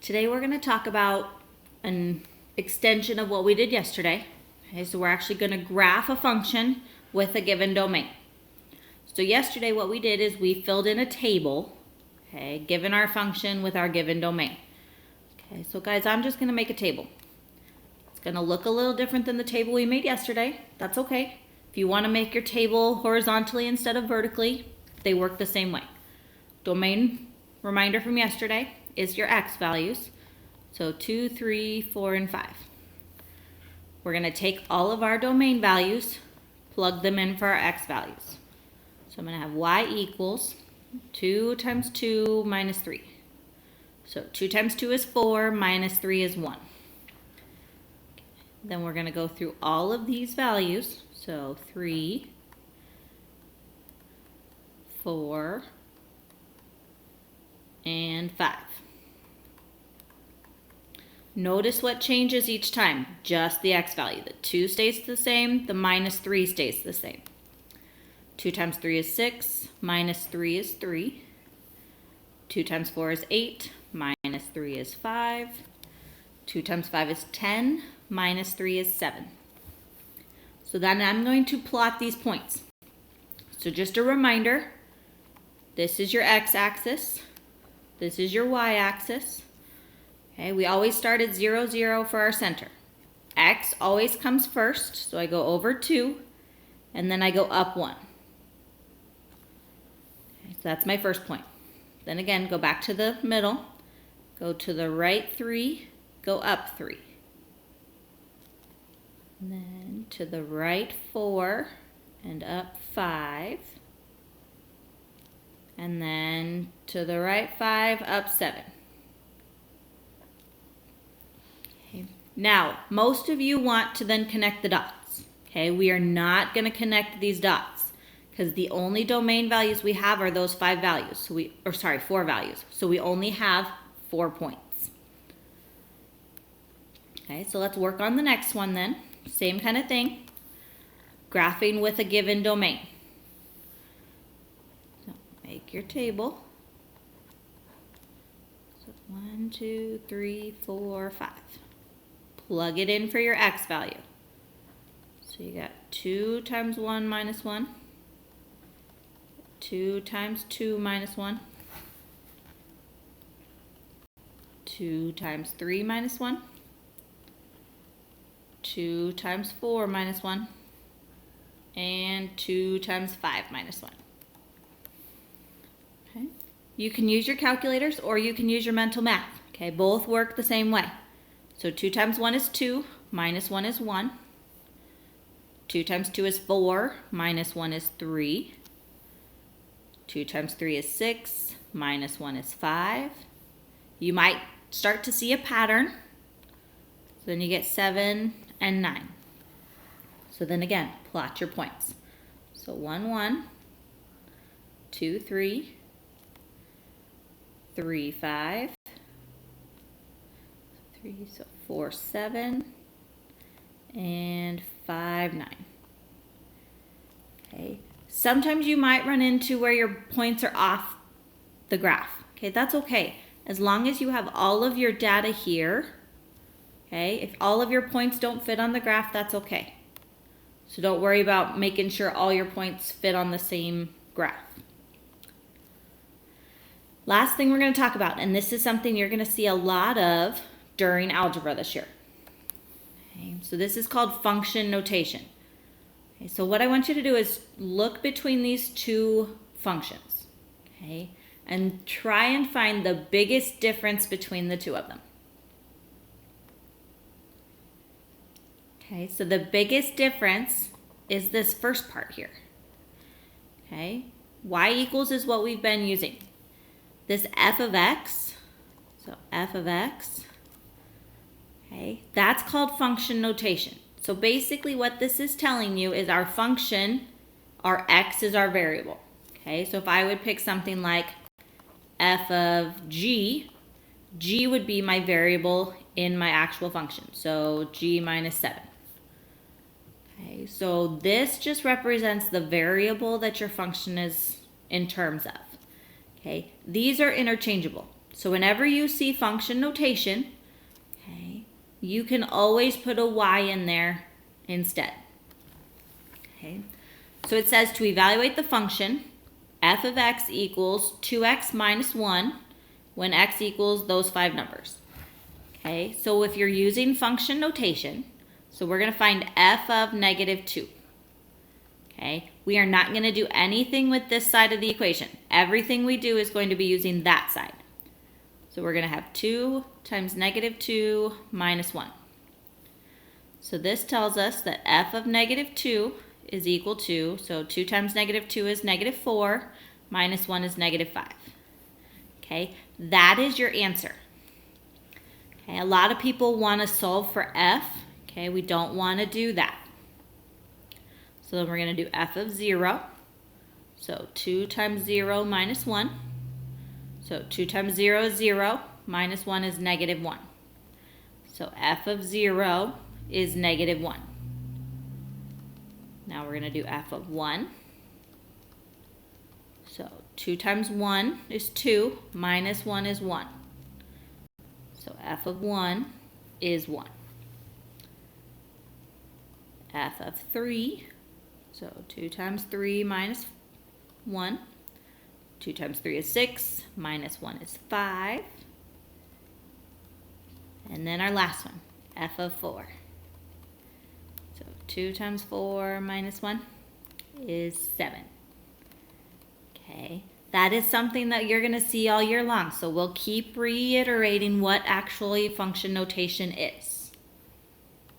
Today we're going to talk about an extension of what we did yesterday. Okay, so we're actually going to graph a function with a given domain. So yesterday what we did is we filled in a table, okay, given our function with our given domain. Okay, so guys, I'm just going to make a table. It's going to look a little different than the table we made yesterday. That's okay. If you want to make your table horizontally instead of vertically, they work the same way. Domain reminder from yesterday is your x values. So 2, 3, 4, and 5. We're going to take all of our domain values, plug them in for our x values. So I'm going to have y equals 2 times 2 minus 3. So 2 times 2 is 4, minus 3 is 1. Then we're going to go through all of these values. So 3, 4, and 5. Notice what changes each time, just the x value. The 2 stays the same, the minus 3 stays the same. 2 times 3 is 6, minus 3 is 3. 2 times 4 is 8, minus 3 is 5. 2 times 5 is 10, minus 3 is 7. So then I'm going to plot these points. So just a reminder, this is your x-axis, this is your y-axis. Okay, we always start at 0, 0 for our center. X always comes first, so I go over 2, and then I go up 1. Okay, so that's my first point. Then again, go back to the middle, go to the right 3, go up 3. And then to the right 4, and up 5. And then to the right 5, up 7. Okay. Now, most of you want to then connect the dots. Okay, we are not going to connect these dots because the only domain values we have are those 5 values. So 4 values. So we only have 4 points. Okay, so let's work on the next one then. Same kind of thing. Graphing with a given domain. So make your table. So 1, 2, 3, 4, 5. Plug it in for your x value. So you got 2 times 1 minus 1. 2 times 2 minus 1. 2 times 3 minus 1. 2 times 4 minus 1. And 2 times 5 minus 1. Okay. You can use your calculators or you can use your mental math. Okay, both work the same way. So 2 times 1 is 2, minus 1 is 1. 2 times 2 is 4, minus 1 is 3. 2 times 3 is 6, minus 1 is 5. You might start to see a pattern. So then you get 7 and 9. So then again, plot your points. So 1, 1, 2, 3, 3, 5, 3, so 4, 7, and 5, 9. Okay. Sometimes you might run into where your points are off the graph. Okay, that's okay. As long as you have all of your data here, okay, if all of your points don't fit on the graph, that's okay. So don't worry about making sure all your points fit on the same graph. Last thing we're going to talk about, and this is something you're going to see a lot of during algebra this year. Okay, so this is called function notation. Okay, so what I want you to do is look between these two functions, okay, and try and find the biggest difference between the two of them. Okay, so the biggest difference is this first part here. Okay, y equals is what we've been using. This f of x, so f of x, okay, that's called function notation. So basically what this is telling you is our function, our x is our variable. Okay, so if I would pick something like f of g, g would be my variable in my actual function. So g minus 7. Okay, so this just represents the variable that your function is in terms of. Okay, these are interchangeable. So whenever you see function notation, okay, you can always put a y in there instead. Okay, so it says to evaluate the function, f of x equals 2x minus 1 when x equals those 5 numbers. Okay, so if you're using function notation, so we're going to find f of negative 2. Okay, we are not going to do anything with this side of the equation. Everything we do is going to be using that side. So we're going to have 2 times negative 2 minus 1. So this tells us that f of negative 2 is equal to, so 2 times negative 2 is negative 4, minus 1 is negative 5. Okay, that is your answer. Okay, a lot of people want to solve for f. Okay, we don't want to do that. So then we're going to do f of 0. So 2 times 0 minus 1. So 2 times 0 is 0, minus 1 is negative 1. So f of 0 is negative 1. Now we're going to do f of 1. So 2 times 1 is 2, minus 1 is 1. So f of 1 is 1. F of 3, so 2 times 3 minus 1. 2 times 3 is 6, minus 1 is 5. And then our last one, f of 4. So 2 times 4 minus 1 is 7. Okay, that is something that you're going to see all year long. So we'll keep reiterating what actually function notation is.